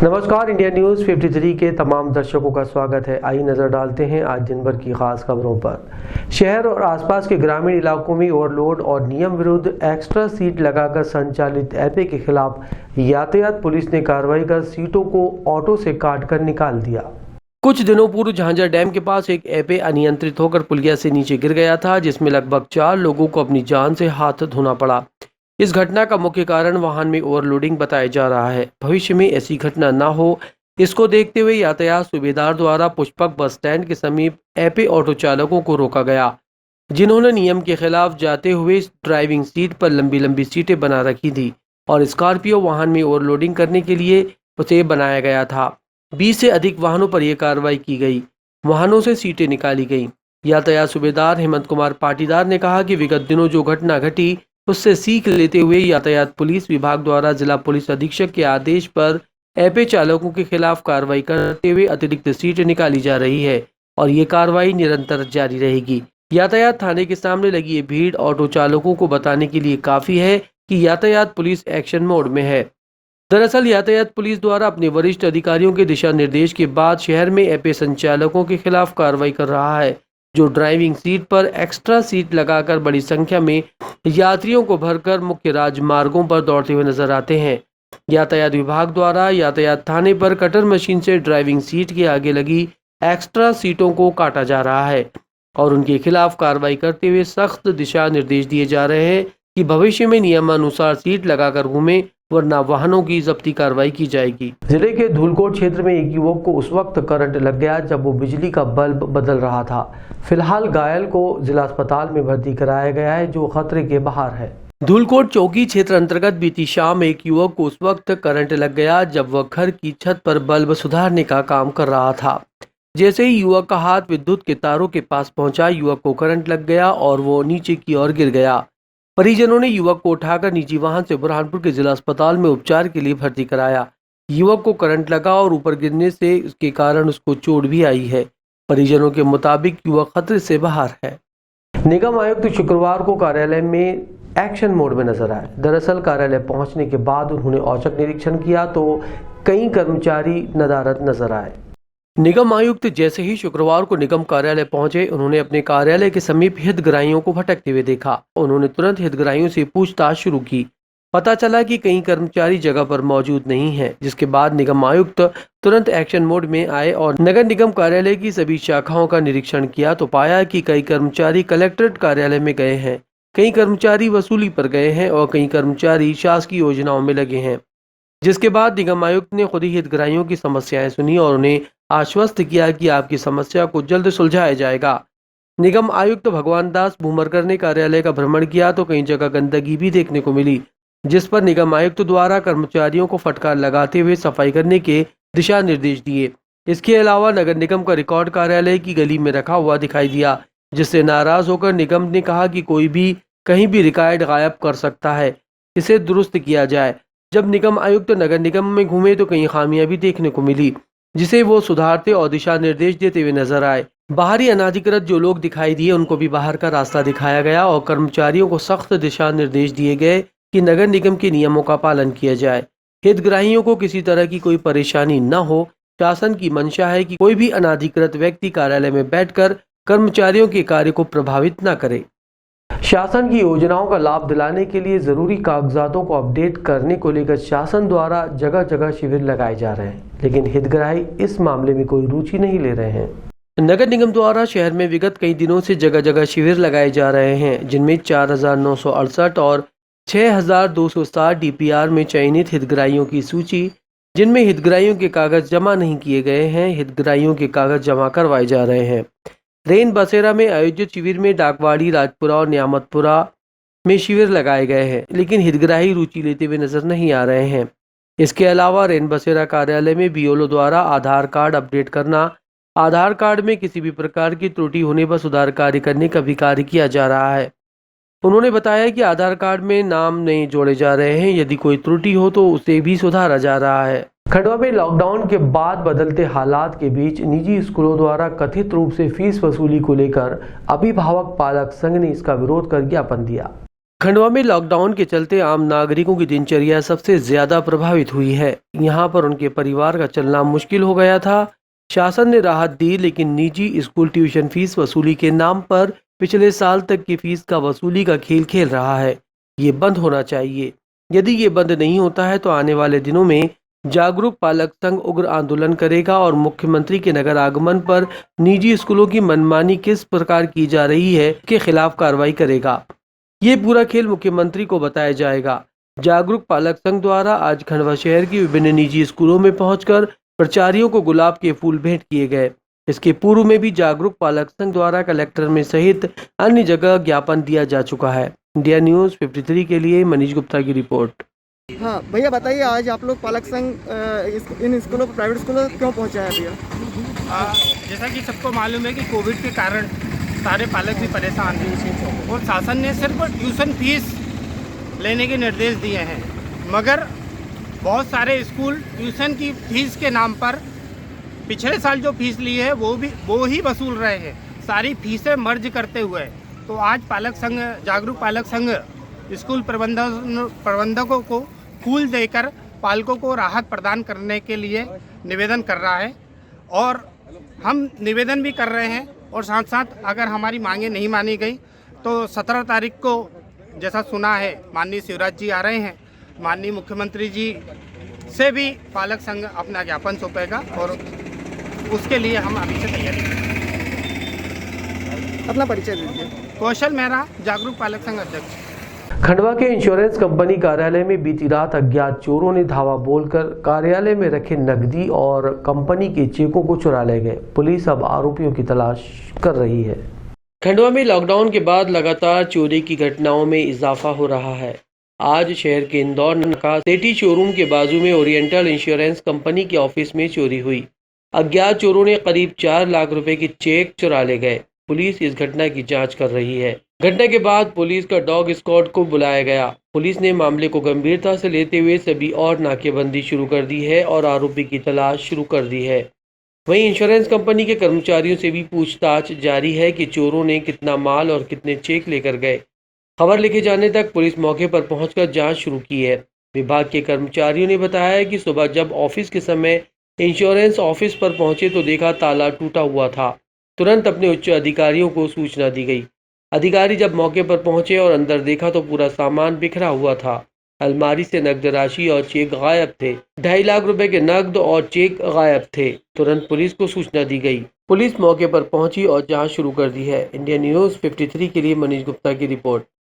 नमस्कार, India news 53 के तमाम दर्शकों का स्वागत है। आइए नजर डालते हैं आज दिन भर की खास खबरों पर। शहर और आसपास के ग्रामीण इलाकों में ओवरलोड और नियम विरुद्ध एक्स्ट्रा सीट लगाकर संचालित एपे के खिलाफ यातायात पुलिस ने कार्रवाई कर सीटों को ऑटो से काट कर निकाल दिया। कुछ दिनों पूर्व झांझर डैम के पास एक एपे अनियंत्रित होकर पुलिया से नीचे गिर गया था, जिसमें लगभग 4 लोगों को अपनी जान से हाथ धोना पड़ा। इस घटना का मुख्य कारण वाहन में ओवरलोडिंग बताया जा रहा है। भविष्य में ऐसी घटना न हो, इसको देखते हुए यातायात सूबेदार द्वारा पुष्पक बस स्टैंड के समीप एपे ऑटो चालकों को रोका गया, जिन्होंने नियम के खिलाफ जाते हुए ड्राइविंग सीट पर लंबी लंबी सीटें बना रखी थी और स्कॉर्पियो वाहन में ओवरलोडिंग करने के लिए उसे बनाया गया था। 20 से अधिक वाहनों पर यह कार्रवाई की गई। वाहनों से सीटें निकाली गई। यातायात सूबेदार हेमंत कुमार पाटीदार ने कहा कि विगत दिनों जो घटना घटी उससे सीख लेते हुए यातायात पुलिस विभाग द्वारा जिला पुलिस अधीक्षक के आदेश पर एपे चालकों के खिलाफ कार्रवाई करते हुए अतिरिक्त सीट निकाली जा रही है और ये कार्रवाई निरंतर जारी रहेगी। यातायात थाने के सामने लगी ये भीड़ ऑटो चालकों को बताने के लिए काफी है कि यातायात पुलिस एक्शन मोड में है। दरअसल यातायात पुलिस द्वारा अपने वरिष्ठ अधिकारियों के दिशा निर्देश के बाद शहर में एपे संचालकों के खिलाफ कार्रवाई कर रहा है, जो ड्राइविंग सीट पर एक्स्ट्रा सीट लगाकर बड़ी संख्या में यात्रियों को भरकर मुख्य राजमार्गों पर दौड़ते हुए नजर आते हैं। यातायात विभाग द्वारा यातायात थाने पर कटर मशीन से ड्राइविंग सीट के आगे लगी एक्स्ट्रा सीटों को काटा जा रहा है और उनके खिलाफ कार्रवाई करते हुए सख्त दिशा निर्देश दिए जा रहे हैं कि भविष्य में नियमानुसार सीट लगाकर घूमें, वरना वाहनों की जब्ती कार्रवाई की जाएगी। जिले के धूलकोट क्षेत्र में एक युवक को उस वक्त करंट लग गया जब वो बिजली का बल्ब बदल रहा था। फिलहाल घायल को जिला अस्पताल में भर्ती कराया गया है, जो खतरे के बाहर है। धूलकोट चौकी क्षेत्र अंतर्गत बीती शाम एक युवक को उस वक्त करंट लग गया जब वह घर की छत पर बल्ब सुधारने का काम कर रहा था। जैसे ही युवक का हाथ विद्युत के तारों के पास पहुंचा, युवक को करंट लग गया और वो नीचे की ओर गिर गया। परिजनों ने युवक को उठाकर निजी वाहन से बुरहानपुर के जिला अस्पताल में उपचार के लिए भर्ती कराया। युवक को करंट लगा और ऊपर गिरने से उसके कारण उसको चोट भी आई है। परिजनों के मुताबिक युवक खतरे से बाहर है। निगम आयुक्त शुक्रवार को कार्यालय में एक्शन मोड में नजर आए। दरअसल कार्यालय पहुंचने के बाद उन्होंने औचक निरीक्षण किया तो कई कर्मचारी नदारद नजर आए। निगम आयुक्त जैसे ही शुक्रवार को निगम कार्यालय पहुंचे, उन्होंने अपने कार्यालय के समीप हितग्राहियों को भटकते हुए देखा। उन्होंने तुरंत हितग्राहियों से पूछताछ शुरू की। पता चला कि कई कर्मचारी जगह पर मौजूद नहीं हैं, जिसके बाद निगम आयुक्त तुरंत एक्शन मोड में आए और नगर निगम कार्यालय की सभी शाखाओं का निरीक्षण किया तो पाया कि कई कर्मचारी कलेक्ट्रेट कार्यालय में गए हैं, कई कर्मचारी वसूली पर गए हैं और कई कर्मचारी शासकीय योजनाओं में लगे हैं। जिसके बाद निगम आयुक्त ने खुद ही हितग्राहियों की समस्याएं सुनी और उन्हें आश्वस्त किया कि आपकी समस्या को जल्द सुलझाया जाएगा। निगम आयुक्त भगवान दास भूमरकर ने कार्यालय का भ्रमण किया तो कई जगह गंदगी भी देखने को मिली, जिस पर निगम आयुक्त द्वारा कर्मचारियों को फटकार लगाते हुए सफाई करने के दिशा निर्देश दिए। इसके अलावा नगर निगम का रिकॉर्ड कार्यालय की गली में रखा हुआ दिखाई दिया, जिससे नाराज होकर निगम ने कहा कि कोई भी कहीं भी रिकॉर्ड गायब कर सकता है, इसे दुरुस्त किया जाए। जब निगम आयुक्त नगर निगम में घूमे तो कई खामियां भी देखने को मिली, जिसे वो सुधारते और दिशा निर्देश देते हुए नजर आए। बाहरी अनाधिकृत जो लोग दिखाई दिए उनको भी बाहर का रास्ता दिखाया गया और कर्मचारियों को सख्त दिशा निर्देश दिए गए कि नगर निगम के नियमों का पालन किया जाए। हितग्राहियों को किसी तरह की कोई परेशानी न हो। शासन की मंशा है कि कोई भी अनाधिकृत व्यक्ति कार्यालय में बैठकर कर्मचारियों के कार्य को प्रभावित न करे। शासन की योजनाओं का लाभ दिलाने के लिए जरूरी कागजातों को अपडेट करने को लेकर शासन द्वारा जगह जगह शिविर लगाए जा रहे हैं, लेकिन हितग्राही इस मामले में कोई रुचि नहीं ले रहे हैं। नगर निगम द्वारा शहर में विगत कई दिनों से जगह जगह शिविर लगाए जा रहे हैं, जिनमें 4968 और 6260 DPR में चयनित हितग्राहियों की सूची, जिनमें हितग्राहियों के कागज जमा नहीं किए गए हैं, हितग्राहियों के कागज जमा करवाए जा रहे हैं। रेन बसेरा में आयोजित शिविर में डाकवाड़ी, राजपुरा और नियामतपुरा में शिविर लगाए गए हैं, लेकिन हितग्राही रुचि लेते हुए नजर नहीं आ रहे हैं। इसके अलावा रेन बसेरा कार्यालय में BLO द्वारा आधार कार्ड अपडेट करना, आधार कार्ड में किसी भी प्रकार की त्रुटि होने पर सुधार कार्य करने का भी कार्य किया जा रहा है। उन्होंने बताया कि आधार कार्ड में नाम नहीं जोड़े जा रहे हैं, यदि कोई त्रुटि हो तो उसे भी सुधारा जा रहा है। खंडवा में लॉकडाउन के बाद बदलते हालात के बीच निजी स्कूलों द्वारा कथित रूप से फीस वसूली को लेकर अभिभावक पालक संघ ने इसका विरोध कर ज्ञापन दिया। खंडवा में लॉकडाउन के चलते आम नागरिकों की दिनचर्या सबसे ज्यादा प्रभावित हुई है। यहाँ पर उनके परिवार का चलना मुश्किल हो गया था। शासन ने राहत दी, लेकिन निजी स्कूल ट्यूशन फीस वसूली के नाम पर पिछले साल तक की फीस का वसूली का खेल खेल रहा है। ये बंद होना चाहिए। यदि ये बंद नहीं होता है तो आने वाले दिनों में जागरूक पालक संघ उग्र आंदोलन करेगा और मुख्यमंत्री के नगर आगमन पर निजी स्कूलों की मनमानी किस प्रकार की जा रही है के खिलाफ कार्रवाई करेगा। ये पूरा खेल मुख्यमंत्री को बताया जाएगा। जागरूक पालक संघ द्वारा आज खंडवा शहर की विभिन्न निजी स्कूलों में पहुंचकर प्राचार्यों को गुलाब के फूल भेंट किए गए। इसके पूर्व में भी जागरूक पालक संघ द्वारा कलेक्टर में सहित अन्य जगह ज्ञापन दिया जा चुका है। इंडिया न्यूज़ 53 के लिए मनीष गुप्ता की रिपोर्ट। हाँ भैया बताइए, आज आप लोग पालक संघ इन स्कूलों प्राइवेट स्कूलों क्यों पहुंचा है भैया? जैसा कि सबको मालूम है कि कोविड के कारण सारे पालक भी परेशान हैं और शासन ने सिर्फ ट्यूशन फीस लेने के निर्देश दिए हैं, मगर बहुत सारे स्कूल ट्यूशन की फीस के नाम पर पिछले साल जो फीस ली है वो ही वसूल रहे हैं, सारी फीसें मर्ज करते हुए। तो आज पालक संघ, जागरूक पालक संघ स्कूल प्रबंधकों को फूल देकर पालकों को राहत प्रदान करने के लिए निवेदन कर रहा है और हम निवेदन भी कर रहे हैं। और साथ साथ अगर हमारी मांगें नहीं मानी गई तो 17 तारीख को, जैसा सुना है, माननीय शिवराज जी आ रहे हैं, माननीय मुख्यमंत्री जी से भी पालक संघ अपना ज्ञापन सौंपेगा और उसके लिए हम अभी से तैयारी करें। अपना परिचय दीजिए। कौशल मेहरा, जागरूक पालक संघ अध्यक्ष। खंडवा के इंश्योरेंस कंपनी कार्यालय में बीती रात अज्ञात चोरों ने धावा बोलकर कार्यालय में रखे नकदी और कंपनी के चेकों को चुरा ले गए। पुलिस अब आरोपियों की तलाश कर रही है। खंडवा में लॉकडाउन के बाद लगातार चोरी की घटनाओं में इजाफा हो रहा है। आज शहर के इंदौर नका सिटी शोरूम के बाजू में ओरिएंटल इंश्योरेंस कंपनी के ऑफिस में चोरी हुई। अज्ञात चोरों ने करीब 4 लाख रुपए के चेक चुरा ले गए। पुलिस इस घटना की जांच कर रही है। घटना के बाद पुलिस का डॉग स्क्वाड को बुलाया गया। पुलिस ने मामले को गंभीरता से लेते हुए सभी और नाकेबंदी शुरू कर दी है और आरोपी की तलाश शुरू कर दी है। वहीं इंश्योरेंस कंपनी के कर्मचारियों से भी पूछताछ जारी है कि चोरों ने कितना माल और कितने चेक लेकर गए। खबर लिखे जाने तक पुलिस मौके पर पहुंचकर जांच शुरू की है। विभाग के कर्मचारियों ने बताया कि सुबह जब ऑफिस के समय इंश्योरेंस ऑफिस पर पहुंचे तो देखा ताला टूटा हुआ था। तुरंत अपने उच्च अधिकारियों को सूचना दी गई। अधिकारी जब मौके पर पहुंचे और अंदर देखा तो पूरा सामान बिखरा हुआ था। अलमारी से नकद राशि और चेक गायब थे। 2.5 लाख रुपए के नकद और चेक गायब थे। तुरंत पुलिस को सूचना दी गई। पुलिस मौके पर पहुंची और जांच शुरू कर दी है। इंडिया न्यूज़ 53 के लिए मनीष गुप्ता की रिपोर्ट।